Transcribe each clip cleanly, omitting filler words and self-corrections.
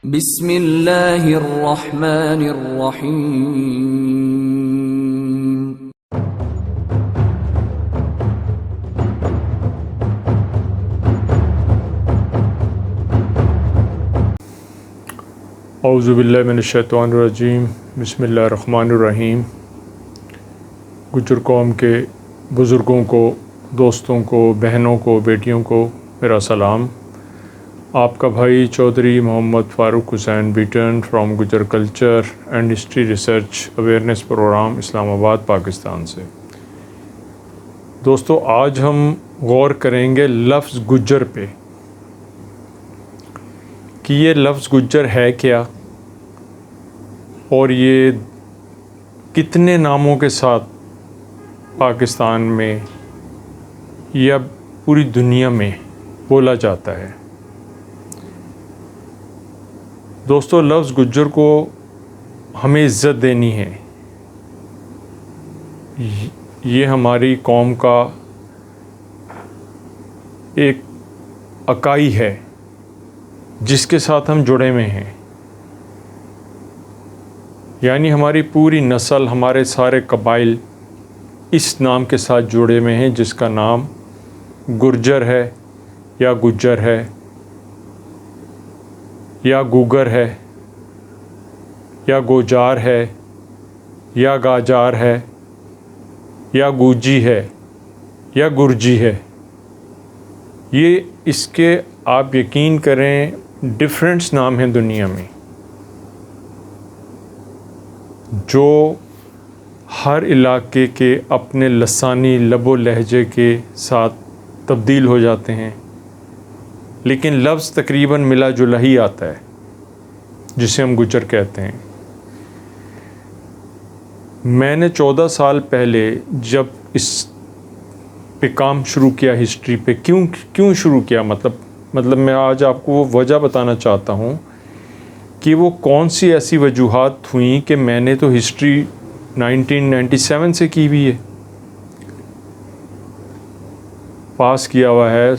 बिस्मिल्लाहिर्रहमानिर्रहीम। औज़ुबिल्लाहि मिनश्शैतानिर्रजीम। बिस्मिल्लाहिर्रहमानिर्रहीम। गुज्जर कौम के बुज़ुर्गों को, दोस्तों को, बहनों को, बेटियों को मेरा सलाम। आपका भाई चौधरी मोहम्मद फ़ारूक हुसैन बीटन from Gujjar culture and history research awareness programme Islamabad Pakistan से। दोस्तों, आज हम गौर करेंगे लफ्ज़ गुज्जर पे कि ये लफ्ज़ गुज्जर है क्या और ये कितने नामों के साथ पाकिस्तान में या पूरी दुनिया में बोला जाता है। दोस्तों, लफ्ज़ गुज्जर को हमें इज़्ज़त देनी है। ये हमारी कौम का एक अकाई है जिसके साथ हम जुड़े हुए हैं। यानी हमारी पूरी नस्ल, हमारे सारे कबाइल इस नाम के साथ जुड़े हुए हैं जिसका नाम गुर्जर है या गुज्जर है या गुगर है या गोजार है या गाजार है या गुजी है या गुरजी है। ये इसके आप यकीन करें डिफरेंट्स नाम हैं दुनिया में जो हर इलाके के अपने लसानी लबो लहजे के साथ तब्दील हो जाते हैं, लेकिन लफ्ज़ तकरीबन मिला जुला ही आता है जिसे हम गुज्जर कहते हैं। मैंने 14 साल पहले जब इस पे काम शुरू किया, हिस्ट्री पे क्यों शुरू किया, मतलब मैं आज आपको वो वजह बताना चाहता हूँ कि वो कौन सी ऐसी वजूहात हुई कि मैंने तो हिस्ट्री 1997 से की हुई है, पास किया हुआ है,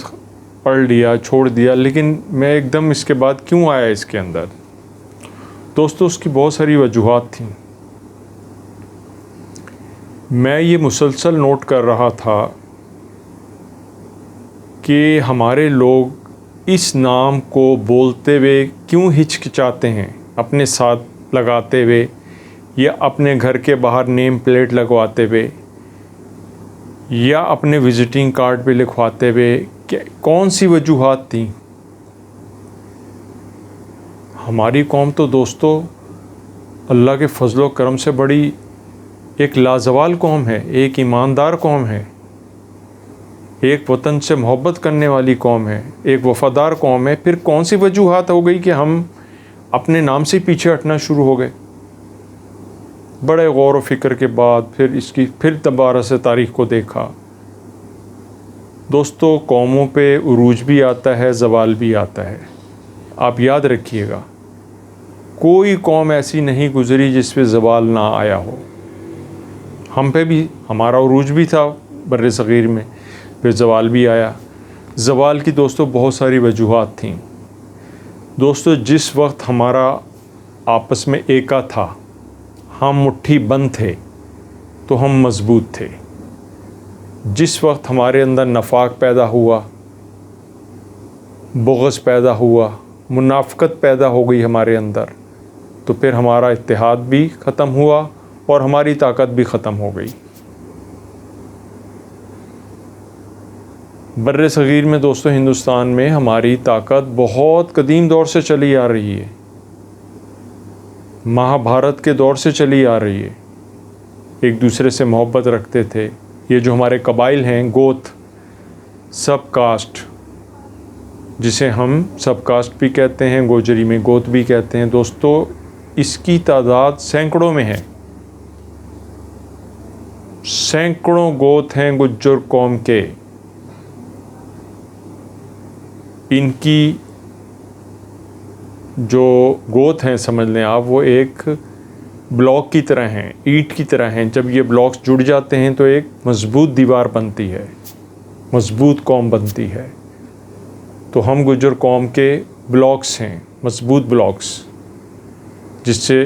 पढ़ लिया, छोड़ दिया, लेकिन मैं एकदम इसके बाद क्यों आया इसके अंदर। दोस्तों, उसकी बहुत सारी वजूहात थी। मैं ये मुसलसल नोट कर रहा था कि हमारे लोग इस नाम को बोलते हुए क्यों हिचकिचाते हैं, अपने साथ लगाते हुए या अपने घर के बाहर नेम प्लेट लगवाते हुए या अपने विज़िटिंग कार्ड पे लिखवाते हुए। कौन सी वजूहात थी। हमारी कौम तो दोस्तों अल्लाह के फजलो करम से बड़ी एक लाजवाल कौम है, एक ईमानदार कौम है, एक वतन से मोहब्बत करने वाली कौम है, एक वफ़ादार कौम है। फिर कौन सी वजूहात हो गई कि हम अपने नाम से पीछे हटना शुरू हो गए। बड़े गौर व फिक्र के बाद फिर दोबारा से तारीख़ को देखा। दोस्तों, कौमों पे उरूज भी आता है, ज़वाल भी आता है। आप याद रखिएगा, कोई कौम ऐसी नहीं गुज़री जिस पे ज़वाल ना आया हो। हम पे भी हमारा उरूज भी था बर्रे सग़ीर में, फिर ज़वाल भी आया। ज़वाल की दोस्तों बहुत सारी वजूहात थीं। दोस्तों, जिस वक्त हमारा आपस में एका था, हम मुट्ठी बंद थे तो हम मज़बूत थे। जिस वक्त हमारे अंदर नफाक पैदा हुआ, बुग़्ज़ पैदा हुआ, मुनाफ़क़त पैदा हो गई हमारे अंदर, तो फिर हमारा इत्तेहाद भी ख़त्म हुआ और हमारी ताकत भी ख़त्म हो गई। बर्रे सग़ीर में दोस्तों, हिंदुस्तान में हमारी ताकत बहुत कदीम दौर से चली आ रही है, महाभारत के दौर से चली आ रही है। एक दूसरे से मोहब्बत रखते थे। ये जो हमारे कबाइल हैं, गोत, सब कास्ट, जिसे हम सब कास्ट भी कहते हैं, गोजरी में गोत भी कहते हैं। दोस्तों, इसकी तादाद सैकड़ों में है। सैकड़ों गोत हैं गुज्जर कौम के। इनकी जो गोत हैं, समझ लें आप, वो एक ब्लॉक की तरह हैं, ईंट की तरह हैं। जब ये ब्लॉक्स जुड़ जाते हैं तो एक मज़बूत दीवार बनती है, मज़बूत कौम बनती है। तो हम गुज्जर कौम के ब्लॉक्स हैं। मजबूत ब्लॉक्स जिससे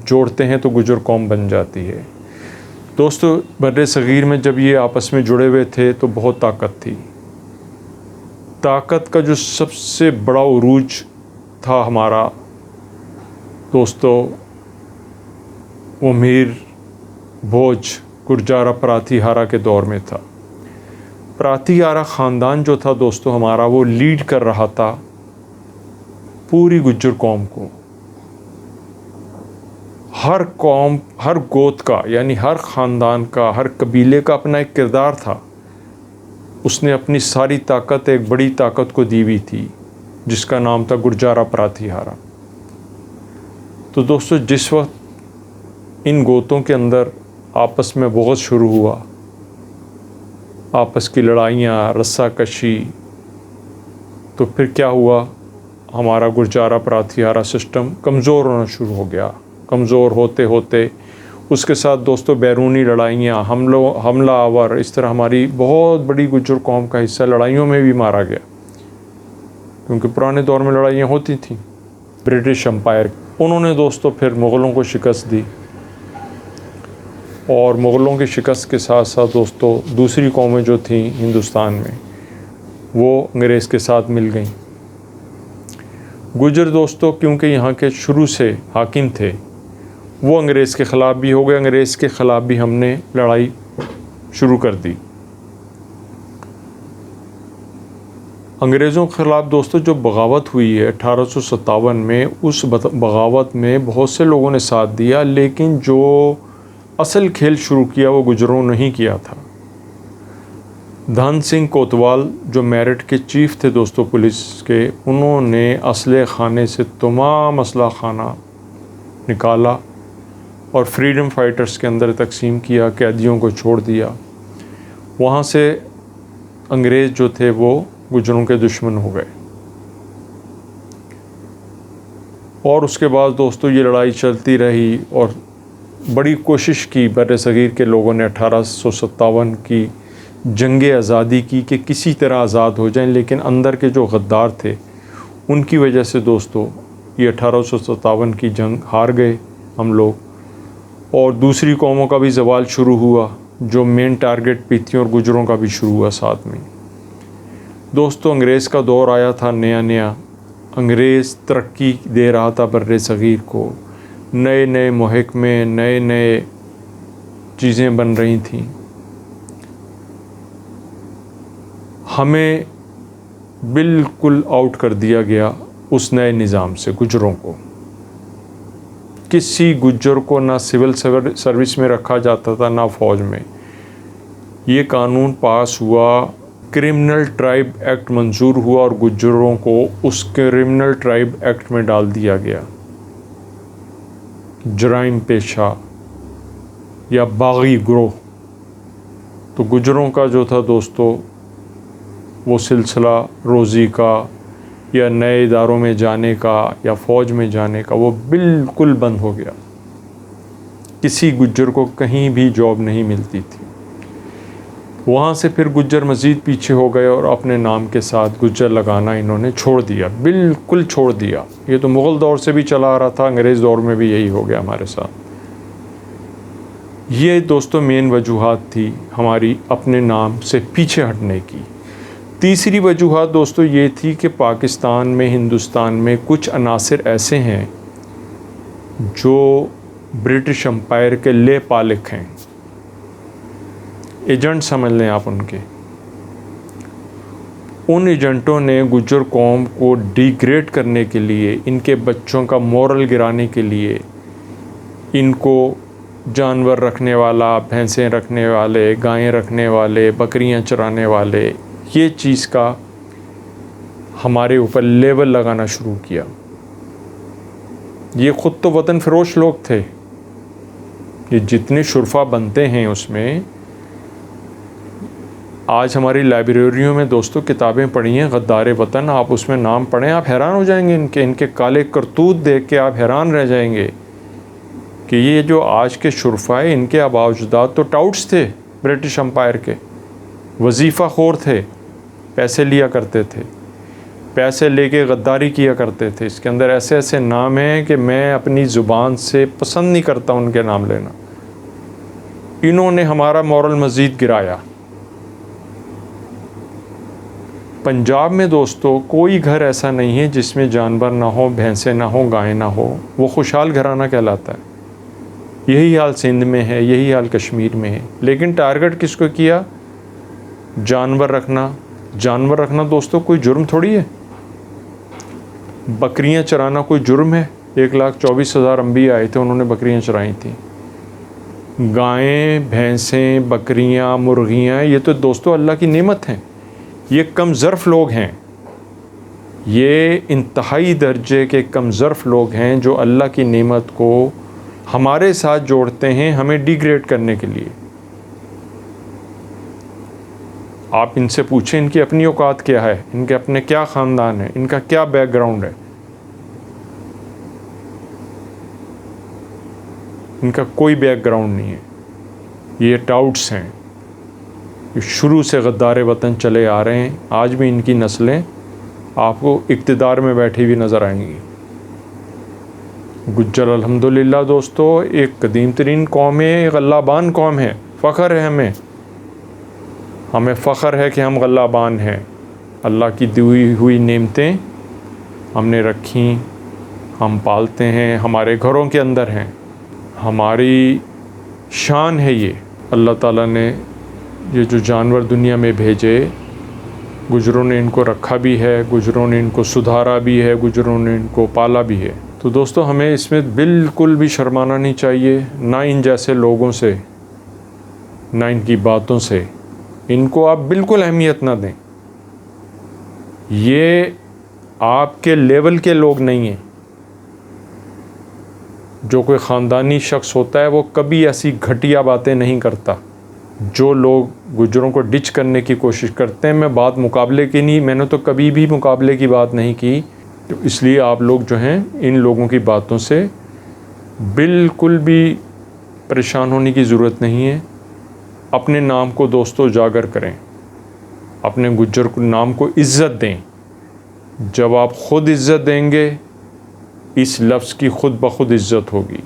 जोड़ते हैं तो गुजर कौम बन जाती है। दोस्तों, बर्रे सग़ीर में जब ये आपस में जुड़े हुए थे तो बहुत ताकत थी। ताकत का जो सबसे बड़ा उरूज था हमारा दोस्तों, वो मीर भोज गुरजारा प्रातिहारा के दौर में था। प्रातिहारा ख़ानदान जो था दोस्तों हमारा, वो लीड कर रहा था पूरी गुज्जर कौम को। हर कौम, हर गोत का, यानी हर ख़ानदान का, हर कबीले का अपना एक किरदार था। उसने अपनी सारी ताकत एक बड़ी ताकत को दी हुई थी जिसका नाम था गुरजारा प्रातिहारा। तो दोस्तों, जिस वक्त इन गोतों के अंदर आपस में बहुत शुरू हुआ, आपस की लड़ाइयाँ, रस्साकशी, तो फिर क्या हुआ, हमारा गुरजारा प्रातिहारा सिस्टम कमज़ोर होना शुरू हो गया। कमज़ोर होते होते उसके साथ दोस्तों बैरूनी लड़ाइयाँ, हमला आवर, इस तरह हमारी बहुत बड़ी गुज्जर कौम का हिस्सा लड़ाइयों में भी मारा गया, क्योंकि पुराने दौर में लड़ाइयाँ होती थीं। ब्रिटिश एम्पायर, उन्होंने दोस्तों फिर मुग़लों को शिकस्त दी, और मुग़लों की शिकस्त के साथ साथ दोस्तों दूसरी कौमें जो थीं हिंदुस्तान में, वो अंग्रेज़ के साथ मिल गईं। गुजर दोस्तों क्योंकि यहाँ के शुरू से हाकिम थे, वो अंग्रेज़ के ख़िलाफ़ भी हो गए। अंग्रेज़ के ख़िलाफ़ भी हमने लड़ाई शुरू कर दी। अंग्रेज़ों के ख़िलाफ़ दोस्तों जो बगावत हुई है 1857 में, उस बगावत में बहुत से लोगों ने साथ दिया, लेकिन जो असल खेल शुरू किया वो गुजरों ने ही किया था। धन सिंह कोतवाल जो मेरठ के चीफ़ थे दोस्तों पुलिस के, उन्होंने असले खाने से तमाम असला खाना निकाला और फ्रीडम फाइटर्स के अंदर तकसीम किया, कैदियों को छोड़ दिया। वहाँ से अंग्रेज़ जो थे वो गुजरों के दुश्मन हो गए। और उसके बाद दोस्तों ये लड़ाई चलती रही और बड़ी कोशिश की बर्रे सग़ीर के लोगों ने 1857 की जंगे आज़ादी की कि किसी तरह आज़ाद हो जाएं, लेकिन अंदर के जो गद्दार थे उनकी वजह से दोस्तों ये 1857 की जंग हार गए हम लोग। और दूसरी कौमों का भी ज़वाल शुरू हुआ, जो मेन टारगेट पीथियों और गुजरों का भी शुरू हुआ साथ में। दोस्तों, अंग्रेज़ का दौर आया था नया नया। अंग्रेज़ तरक्की दे रहा था बर्रे सग़ीर को, नए नए महकमे, नए नए चीज़ें बन रही थीं। हमें बिल्कुल आउट कर दिया गया उस नए निज़ाम से गुजरों को। किसी गुज्जर को ना सिविल सर्विस में रखा जाता था ना फ़ौज में। ये कानून पास हुआ, क्रिमिनल ट्राइब एक्ट मंजूर हुआ और गुज्जरों को उस क्रिमिनल ट्राइब एक्ट में डाल दिया गया। जराइम पेशा या बागी ग्रोह। तो गुज्जरों का जो था दोस्तों वो सिलसिला रोज़ी का या नए इदारों में जाने का या फ़ौज में जाने का वो बिल्कुल बंद हो गया। किसी गुज्जर को कहीं भी जॉब नहीं मिलती थी। वहाँ से फिर गुज्जर मज़ीद पीछे हो गए और अपने नाम के साथ गुज्जर लगाना इन्होंने छोड़ दिया, बिल्कुल छोड़ दिया। ये तो मुग़ल दौर से भी चला आ रहा था, अंग्रेज़ दौर में भी यही हो गया हमारे साथ। ये दोस्तों मेन वजूहात थी हमारी अपने नाम से पीछे हटने की। तीसरी वजूहात दोस्तों ये थी कि पाकिस्तान में, हिंदुस्तान में कुछ अनासिर ऐसे हैं जो ब्रिटिश एम्पायर के ले पालिक हैं, एजेंट समझ लें आप उनके। उन एजेंटों ने गुज्जर कौम को डिग्रेड करने के लिए, इनके बच्चों का मोरल गिराने के लिए, इनको जानवर रखने वाला, भैंसें रखने वाले, गायें रखने वाले, बकरियां चराने वाले, ये चीज़ का हमारे ऊपर लेबल लगाना शुरू किया। ये ख़ुद तो वतन फ़रोश लोग थे। ये जितने शुरफा बनते हैं उसमें, आज हमारी लाइब्रेरियों में दोस्तों किताबें पढ़ी हैं गद्दार वतन, आप उसमें नाम पढ़ें, आप हैरान हो जाएंगे। इनके काले करतूत देख के आप हैरान रह जाएंगे कि ये जो आज के शुरफा है, इनके आबाओ-अजदाद तो टाउट्स थे, ब्रिटिश एम्पायर के वजीफ़ा खोर थे, पैसे लिया करते थे। पैसे लेके गद्दारी किया करते थे। इसके अंदर ऐसे ऐसे नाम हैं कि मैं अपनी ज़ुबान से पसंद नहीं करता उनके नाम लेना। इन्होंने हमारा मॉरल मज़ीद गिराया। पंजाब में दोस्तों कोई घर ऐसा नहीं है जिसमें जानवर ना हो, भैंसें ना हो, गायें ना हो। वो खुशहाल घराना कहलाता है। यही हाल सिंध में है, यही हाल कश्मीर में है। लेकिन टारगेट किसको किया? जानवर रखना। जानवर रखना दोस्तों कोई जुर्म थोड़ी है। बकरियां चराना कोई जुर्म है? 1,24,000 अंबिया आए थे, उन्होंने बकरियां चराई थी। गायें, भैंसें, बकरियां, मुर्गियां, ये तो दोस्तों अल्लाह की नेमत हैं। ये कम ज़र्फ़ लोग हैं, ये इंतहाई दर्जे के कम ज़र्फ़ लोग हैं जो अल्लाह की नेमत को हमारे साथ जोड़ते हैं हमें डिग्रेड करने के लिए। आप इनसे पूछें इनकी अपनी औकात क्या है, इनके अपने क्या ख़ानदान है, इनका क्या बैकग्राउंड है। इनका कोई बैकग्राउंड नहीं है। ये टाउट्स हैं, ये शुरू से गद्दार वतन चले आ रहे हैं। आज भी इनकी नस्लें आपको इक़्तिदार में बैठी हुई नज़र आएंगी। गुज्जर अल्हम्दुलिल्लाह दोस्तों एक कदीम तरीन कौम है, एक गल्लाबान कौम है। फ़ख्र है हमें फ़ख्र है कि हम गल्लाबान हैं। अल्लाह की दी हुई नेमतें हमने रखी, हम पालते हैं, हमारे घरों के अंदर हैं, हमारी शान है ये। अल्लाह ताला ने ये जो जानवर दुनिया में भेजे, गुजरों ने इनको रखा भी है, गुजरों ने इनको सुधारा भी है, गुजरों ने इनको पाला भी है। तो दोस्तों हमें इसमें बिल्कुल भी शर्माना नहीं चाहिए, ना इन जैसे लोगों से, ना इनकी बातों से। इनको आप बिल्कुल अहमियत ना दें। ये आपके लेवल के लोग नहीं हैं। जो कोई ख़ानदानी शख्स होता है वो कभी ऐसी घटिया बातें नहीं करता। जो लोग गुजरों को डिच करने की कोशिश करते हैं, मैं बात मुकाबले की नहीं, मैंने तो कभी भी मुकाबले की बात नहीं की। तो इसलिए आप लोग जो हैं इन लोगों की बातों से बिल्कुल भी परेशान होने की ज़रूरत नहीं है। अपने नाम को दोस्तों उजागर करें, अपने गुज्जर को नाम को इज़्ज़त दें। जब आप ख़ुद इज़्ज़त देंगे, इस लफ्ज़ की ख़ुद ब खुद इज़्ज़त होगी।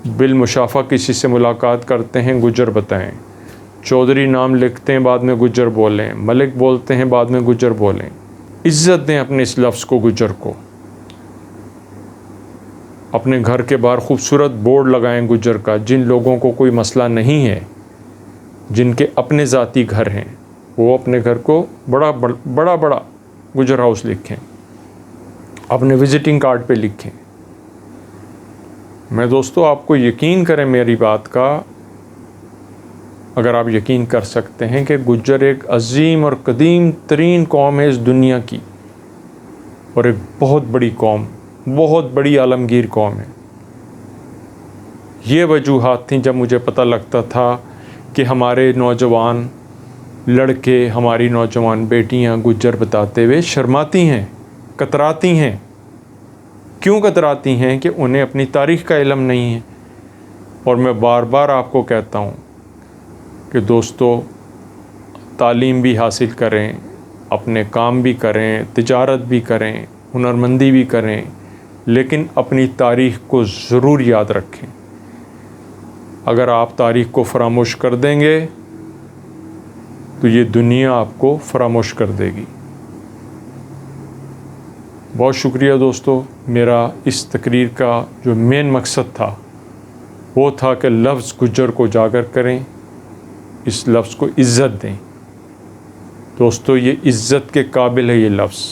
बिलमुशाफ़ा किसी से मुलाकात करते हैं गुज्जर बताएं, चौधरी नाम लिखते हैं बाद में गुज्जर बोलें, मलिक बोलते हैं बाद में गुज्जर बोलें। इज़्ज़त दें अपने इस लफ्ज़ को, गुज्जर को। अपने घर के बाहर खूबसूरत बोर्ड लगाएं गुज्जर का। जिन लोगों को कोई मसला नहीं है, जिनके अपने ज़ाती घर हैं, वो अपने घर को बड़ा बड़ा गुज्जर हाउस लिखें, अपने विज़िटिंग कार्ड पे लिखें। मैं दोस्तों आपको यकीन करें मेरी बात का, अगर आप यकीन कर सकते हैं कि गुज्जर एक अजीम और कदीम तरीन कौम है इस दुनिया की, और एक बहुत बड़ी कौम, बहुत बड़ी आलमगीर कौम है। ये वजूहात थी जब मुझे पता लगता था कि हमारे नौजवान लड़के, हमारी नौजवान बेटियां गुज्जर बताते हुए शर्माती हैं, कतराती हैं। क्यों कतराती हैं? कि उन्हें अपनी तारीख़ का इल्म नहीं है। और मैं बार बार आपको कहता हूँ कि दोस्तों तालीम भी हासिल करें, अपने काम भी करें, तिजारत भी करें, हुनरमंदी भी करें, लेकिन अपनी तारीख़ को ज़रूर याद रखें। अगर आप तारीख़ को फरामोश कर देंगे तो ये दुनिया आपको फरामोश कर देगी। बहुत शुक्रिया दोस्तों। मेरा इस तकरीर का जो मेन मकसद था वो था कि लफ्ज़ गुज्जर को उजागर करें, इस लफ्ज़ को इज़्ज़त दें। दोस्तों ये इज़्ज़त के काबिल है ये लफ्ज़।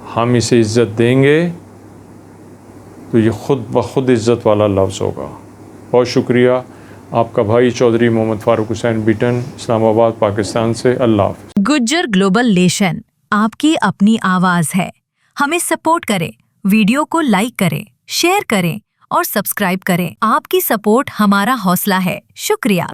हम इसे इज़्ज़त देंगे तो ये ख़ुद ब खुद इज़्ज़त वाला लफ्ज़ होगा। बहुत शुक्रिया। आपका भाई चौधरी मोहम्मद फ़ारूक हुसैन बिटन, इस्लामाबाद, पाकिस्तान से। अल्लाह हाफ़िज़। गुज्जर ग्लोबल नेशन आपकी अपनी आवाज़ है। हमें सपोर्ट करें, वीडियो को लाइक करें, शेयर करें और सब्सक्राइब करें। आपकी सपोर्ट हमारा हौसला है। शुक्रिया।